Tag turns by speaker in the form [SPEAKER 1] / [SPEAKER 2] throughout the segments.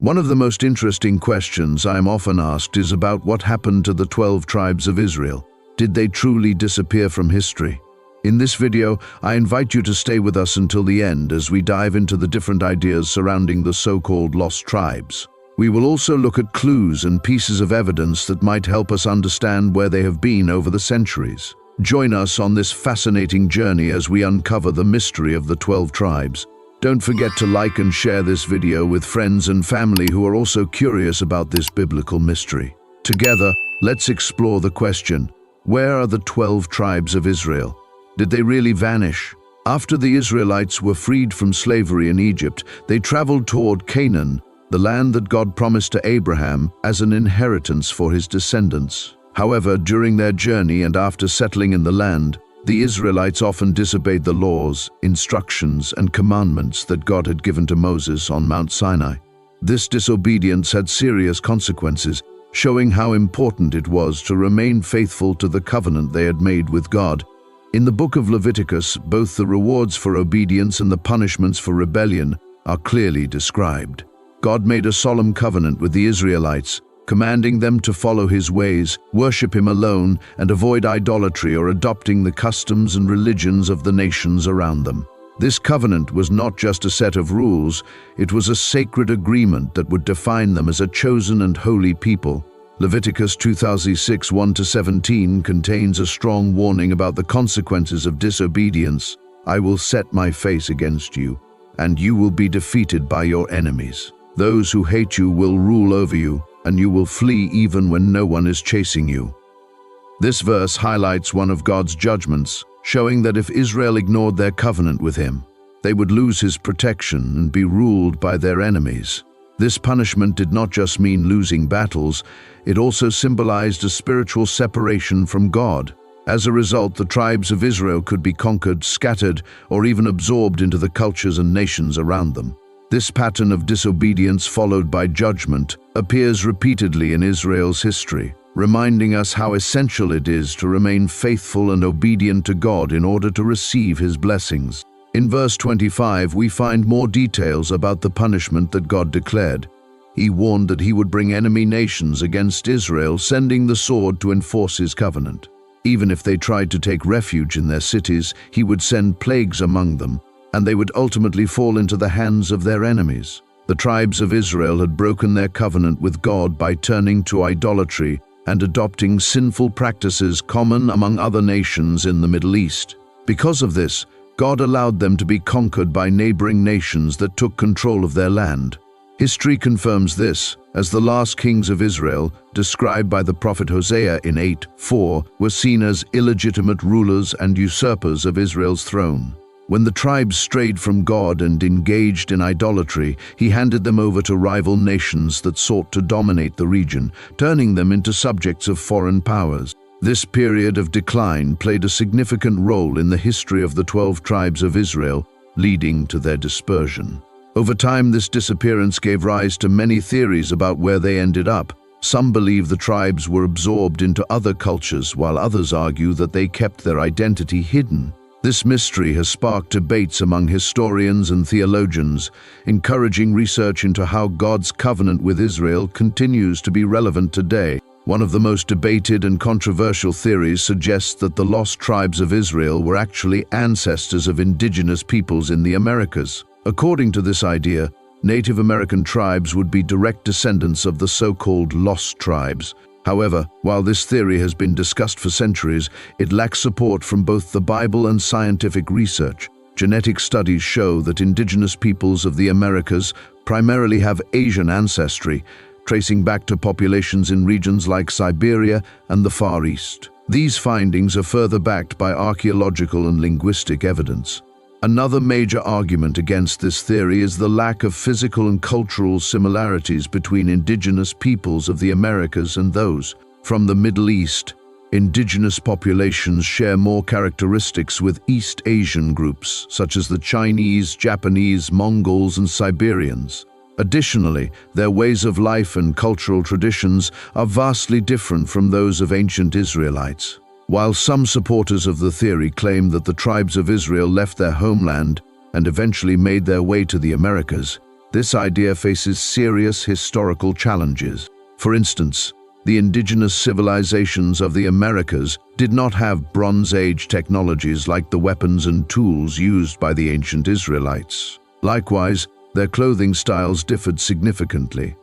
[SPEAKER 1] One of the most interesting questions I am often asked is about what happened to the 12 tribes of Israel. Did they truly disappear from history? In this video, I invite you to stay with us until the end as we dive into the different ideas surrounding the so-called lost tribes. We will also look at clues and pieces of evidence that might help us understand where they have been over the centuries. Join us on this fascinating journey as we uncover the mystery of the 12 tribes. Don't forget to like and share this video with friends and family who are also curious about this biblical mystery. Together, let's explore the question, where are the 12 tribes of Israel? Did they really vanish? After the Israelites were freed from slavery in Egypt, they traveled toward Canaan, the land that God promised to Abraham as an inheritance for his descendants. However, during their journey and after settling in the land, the Israelites often disobeyed the laws, instructions, and commandments that God had given to Moses on Mount Sinai. This disobedience had serious consequences, showing how important it was to remain faithful to the covenant they had made with God. In the book of Leviticus, both the rewards for obedience and the punishments for rebellion are clearly described. God made a solemn covenant with the Israelites, commanding them to follow his ways, worship him alone, and avoid idolatry or adopting the customs and religions of the nations around them. This covenant was not just a set of rules, it was a sacred agreement that would define them as a chosen and holy people. Leviticus 2:6, 1-17 contains a strong warning about the consequences of disobedience. I will set my face against you, and you will be defeated by your enemies. Those who hate you will rule over you, and you will flee even when no one is chasing you. This verse highlights one of God's judgments, showing that if Israel ignored their covenant with him, they would lose his protection and be ruled by their enemies. This punishment did not just mean losing battles, it also symbolized a spiritual separation from God. As a result, the tribes of Israel could be conquered, scattered, or even absorbed into the cultures and nations around them. This pattern of disobedience followed by judgment appears repeatedly in Israel's history, reminding us how essential it is to remain faithful and obedient to God in order to receive his blessings. In verse 25, we find more details about the punishment that God declared. He warned that he would bring enemy nations against Israel, sending the sword to enforce his covenant. Even if they tried to take refuge in their cities, he would send plagues among them, and they would ultimately fall into the hands of their enemies. The tribes of Israel had broken their covenant with God by turning to idolatry and adopting sinful practices common among other nations in the Middle East. Because of this, God allowed them to be conquered by neighboring nations that took control of their land. History confirms this, as the last kings of Israel, described by the prophet Hosea in 8:4, were seen as illegitimate rulers and usurpers of Israel's throne. When the tribes strayed from God and engaged in idolatry, he handed them over to rival nations that sought to dominate the region, turning them into subjects of foreign powers. This period of decline played a significant role in the history of the 12 tribes of Israel, leading to their dispersion. Over time, this disappearance gave rise to many theories about where they ended up. Some believe the tribes were absorbed into other cultures, while others argue that they kept their identity hidden. This mystery has sparked debates among historians and theologians, encouraging research into how God's covenant with Israel continues to be relevant today. One of the most debated and controversial theories suggests that the lost tribes of Israel were actually ancestors of indigenous peoples in the Americas. According to this idea, Native American tribes would be direct descendants of the so-called lost tribes. However, while this theory has been discussed for centuries, it lacks support from both the Bible and scientific research. Genetic studies show that indigenous peoples of the Americas primarily have Asian ancestry, tracing back to populations in regions like Siberia and the Far East. These findings are further backed by archaeological and linguistic evidence. Another major argument against this theory is the lack of physical and cultural similarities between indigenous peoples of the Americas and those from the Middle East. Indigenous populations share more characteristics with East Asian groups, such as the Chinese, Japanese, Mongols, and Siberians. Additionally, their ways of life and cultural traditions are vastly different from those of ancient Israelites. While some supporters of the theory claim that the tribes of Israel left their homeland and eventually made their way to the Americas, this idea faces serious historical challenges. For instance, the indigenous civilizations of the Americas did not have Bronze Age technologies like the weapons and tools used by the ancient Israelites. Likewise, their clothing styles differed significantly.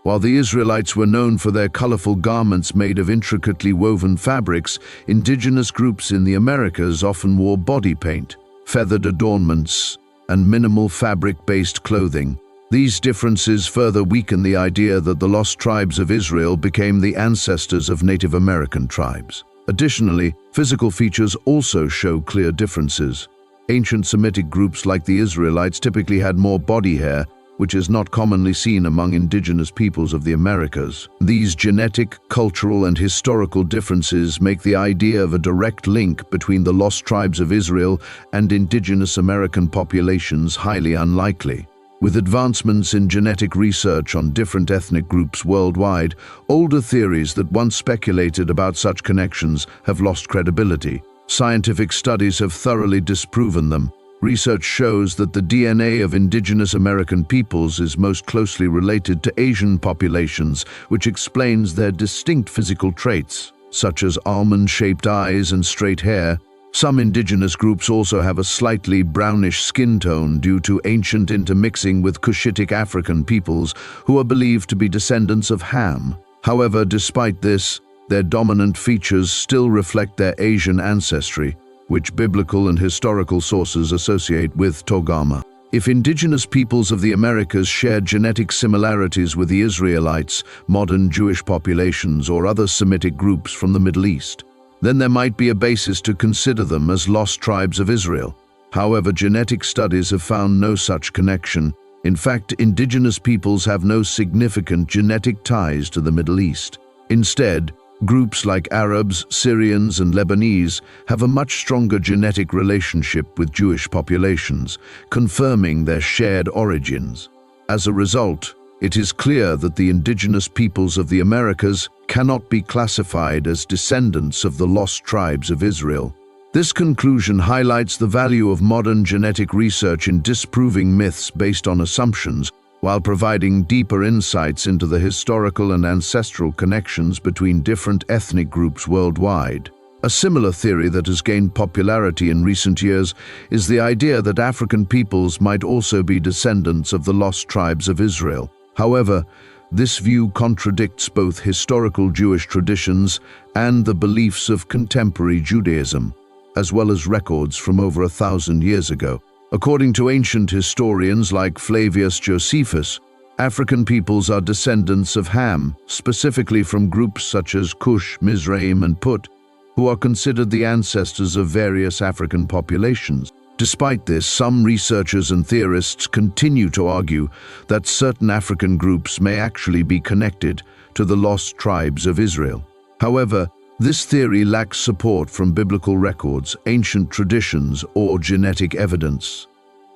[SPEAKER 1] While the Israelites were known for their colorful garments made of intricately woven fabrics, indigenous groups in the Americas often wore body paint, feathered adornments, and minimal fabric-based clothing. These differences further weaken the idea that the lost tribes of Israel became the ancestors of Native American tribes. Additionally, physical features also show clear differences. Ancient Semitic groups like the Israelites typically had more body hair, which is not commonly seen among indigenous peoples of the Americas. These genetic, cultural, and historical differences make the idea of a direct link between the lost tribes of Israel and indigenous American populations highly unlikely. With advancements in genetic research on different ethnic groups worldwide, older theories that once speculated about such connections have lost credibility. Scientific studies have thoroughly disproven them. Research shows that the DNA of indigenous American peoples is most closely related to Asian populations, which explains their distinct physical traits, such as almond-shaped eyes and straight hair. Some indigenous groups also have a slightly brownish skin tone due to ancient intermixing with Cushitic African peoples who are believed to be descendants of Ham. However, despite this, their dominant features still reflect their Asian ancestry, which biblical and historical sources associate with Togarmah. If indigenous peoples of the Americas shared genetic similarities with the Israelites, modern Jewish populations, or other Semitic groups from the Middle East, then there might be a basis to consider them as lost tribes of Israel. However, genetic studies have found no such connection. In fact, indigenous peoples have no significant genetic ties to the Middle East. Instead, groups like Arabs, Syrians, and Lebanese have a much stronger genetic relationship with Jewish populations, confirming their shared origins. As a result, it is clear that the indigenous peoples of the Americas cannot be classified as descendants of the lost tribes of Israel. This conclusion highlights the value of modern genetic research in disproving myths based on assumptions, while providing deeper insights into the historical and ancestral connections between different ethnic groups worldwide. A similar theory that has gained popularity in recent years is the idea that African peoples might also be descendants of the lost tribes of Israel. However, this view contradicts both historical Jewish traditions and the beliefs of contemporary Judaism, as well as records from over 1,000 years ago. According to ancient historians like Flavius Josephus, African peoples are descendants of Ham, specifically from groups such as Cush, Mizraim, and Put, who are considered the ancestors of various African populations. Despite this, some researchers and theorists continue to argue that certain African groups may actually be connected to the lost tribes of Israel. However, this theory lacks support from biblical records, ancient traditions, or genetic evidence.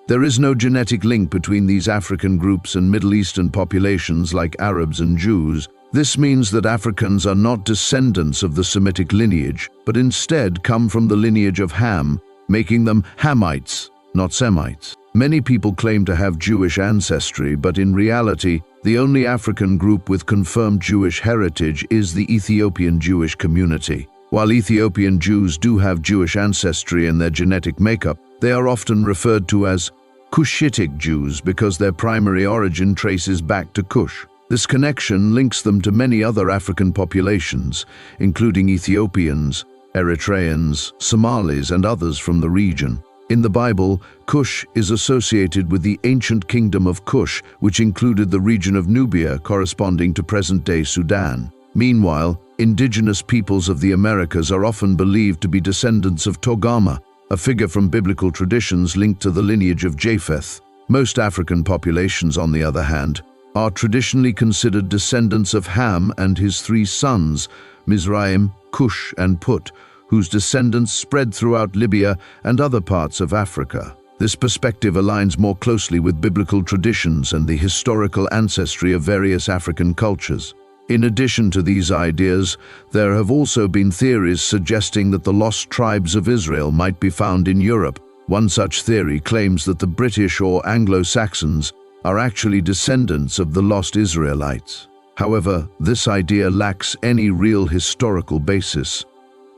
[SPEAKER 1] There is no genetic link between these African groups and Middle Eastern populations like Arabs and Jews. This means that Africans are not descendants of the Semitic lineage, but instead come from the lineage of Ham, making them Hamites, not Semites. Many people claim to have Jewish ancestry, but in reality, the only African group with confirmed Jewish heritage is the Ethiopian Jewish community. While Ethiopian Jews do have Jewish ancestry in their genetic makeup, they are often referred to as Cushitic Jews because their primary origin traces back to Cush. This connection links them to many other African populations, including Ethiopians, Eritreans, Somalis, and others from the region. In the Bible, Cush is associated with the ancient kingdom of Cush, which included the region of Nubia corresponding to present-day Sudan. Meanwhile, indigenous peoples of the Americas are often believed to be descendants of Togarmah, a figure from biblical traditions linked to the lineage of Japheth. Most African populations, on the other hand, are traditionally considered descendants of Ham and his 3 sons, Mizraim, Cush, and Put, whose descendants spread throughout Libya and other parts of Africa. This perspective aligns more closely with biblical traditions and the historical ancestry of various African cultures. In addition to these ideas, there have also been theories suggesting that the lost tribes of Israel might be found in Europe. One such theory claims that the British or Anglo-Saxons are actually descendants of the lost Israelites. However, this idea lacks any real historical basis.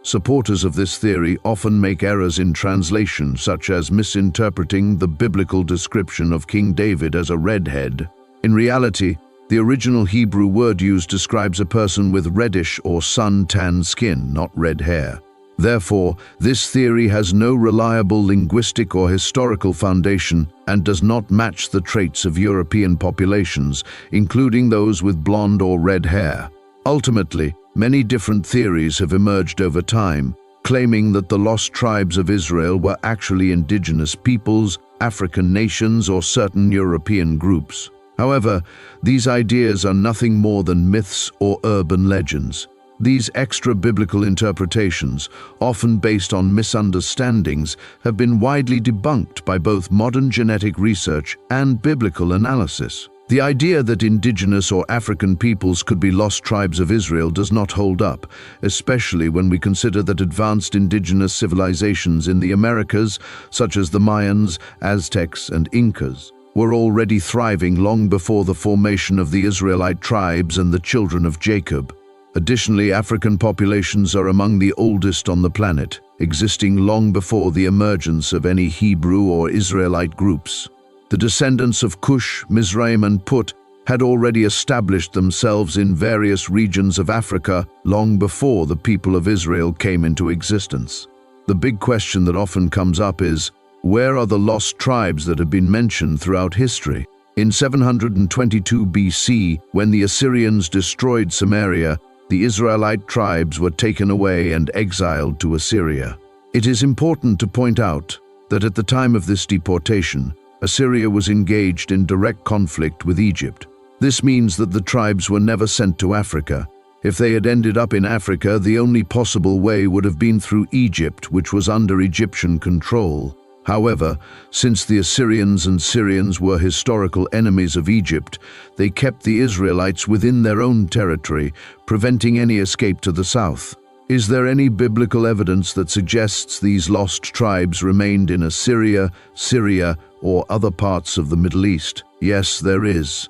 [SPEAKER 1] Supporters of this theory often make errors in translation, such as misinterpreting the biblical description of King David as a redhead. In reality, the original Hebrew word used describes a person with reddish or sun-tanned skin, not red hair. Therefore, this theory has no reliable linguistic or historical foundation and does not match the traits of European populations, including those with blonde or red hair. Ultimately, many different theories have emerged over time, claiming that the lost tribes of Israel were actually indigenous peoples, African nations, or certain European groups. However, these ideas are nothing more than myths or urban legends. These extra-biblical interpretations, often based on misunderstandings, have been widely debunked by both modern genetic research and biblical analysis. The idea that indigenous or African peoples could be lost tribes of Israel does not hold up, especially when we consider that advanced indigenous civilizations in the Americas, such as the Mayans, Aztecs, and Incas, were already thriving long before the formation of the Israelite tribes and the children of Jacob. Additionally, African populations are among the oldest on the planet, existing long before the emergence of any Hebrew or Israelite groups. The descendants of Cush, Mizraim, and Put had already established themselves in various regions of Africa long before the people of Israel came into existence. The big question that often comes up is, where are the lost tribes that have been mentioned throughout history? In 722 BC, when the Assyrians destroyed Samaria, the Israelite tribes were taken away and exiled to Assyria. It is important to point out that at the time of this deportation, Assyria was engaged in direct conflict with Egypt. This means that the tribes were never sent to Africa. If they had ended up in Africa, the only possible way would have been through Egypt, which was under Egyptian control. However, since the Assyrians and Syrians were historical enemies of Egypt, they kept the Israelites within their own territory, preventing any escape to the south. Is there any biblical evidence that suggests these lost tribes remained in Assyria, Syria, or other parts of the Middle East? Yes, there is.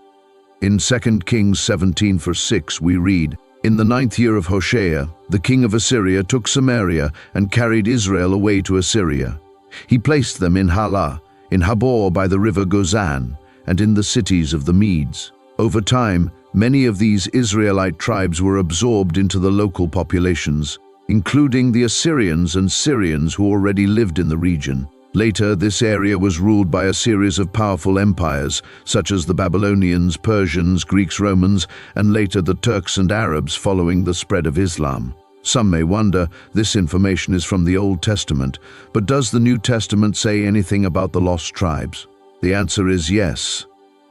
[SPEAKER 1] In 2 Kings 17 verse 6 we read, "In the 9th year of Hoshea, the king of Assyria took Samaria and carried Israel away to Assyria. He placed them in Halah, in Habor by the river Gozan, and in the cities of the Medes." Over time, many of these Israelite tribes were absorbed into the local populations, including the Assyrians and Syrians who already lived in the region. Later, this area was ruled by a series of powerful empires, such as the Babylonians, Persians, Greeks, Romans, and later the Turks and Arabs following the spread of Islam. Some may wonder, this information is from the Old Testament, but does the New Testament say anything about the lost tribes? The answer is yes.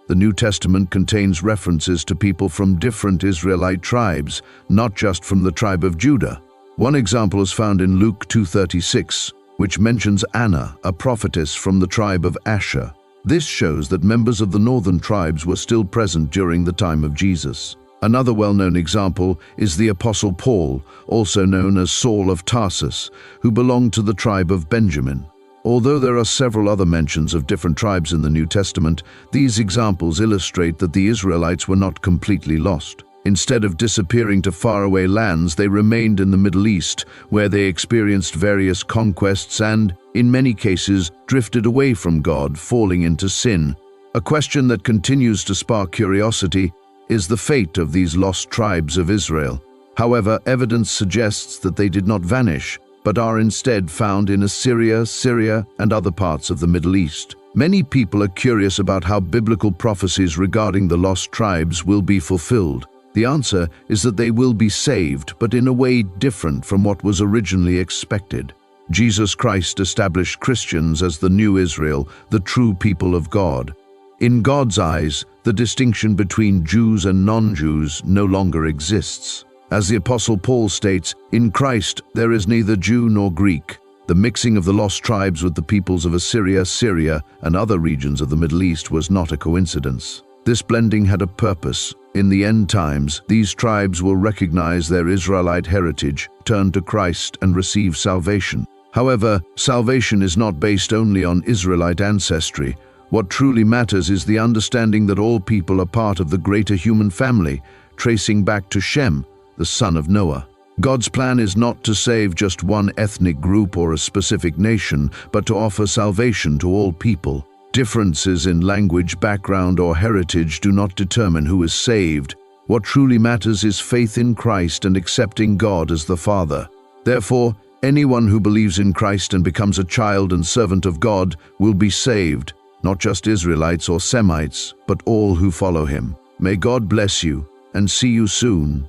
[SPEAKER 1] The New Testament contains references to people from different Israelite tribes, not just from the tribe of Judah. One example is found in Luke 2:36, which mentions Anna, a prophetess from the tribe of Asher. This shows that members of the northern tribes were still present during the time of Jesus. Another well-known example is the Apostle Paul, also known as Saul of Tarsus, who belonged to the tribe of Benjamin. Although there are several other mentions of different tribes in the New Testament, these examples illustrate that the Israelites were not completely lost. Instead of disappearing to faraway lands, they remained in the Middle East, where they experienced various conquests and, in many cases, drifted away from God, falling into sin. A question that continues to spark curiosity is the fate of these lost tribes of Israel. However, evidence suggests that they did not vanish, but are instead found in Assyria, Syria, and other parts of the Middle East. Many people are curious about how biblical prophecies regarding the lost tribes will be fulfilled. The answer is that they will be saved, but in a way different from what was originally expected. Jesus Christ established Christians as the new Israel, the true people of God. In God's eyes, the distinction between Jews and non-Jews no longer exists. As the Apostle Paul states, in Christ there is neither Jew nor Greek. The mixing of the lost tribes with the peoples of Assyria, Syria, and other regions of the Middle East was not a coincidence. This blending had a purpose. In the end times, these tribes will recognize their Israelite heritage, turn to Christ, and receive salvation. However, salvation is not based only on Israelite ancestry. What truly matters is the understanding that all people are part of the greater human family, tracing back to Shem, the son of Noah. God's plan is not to save just one ethnic group or a specific nation, but to offer salvation to all people. Differences in language, background, or heritage do not determine who is saved. What truly matters is faith in Christ and accepting God as the Father. Therefore, anyone who believes in Christ and becomes a child and servant of God will be saved, not just Israelites or Semites, but all who follow him. May God bless you, and see you soon.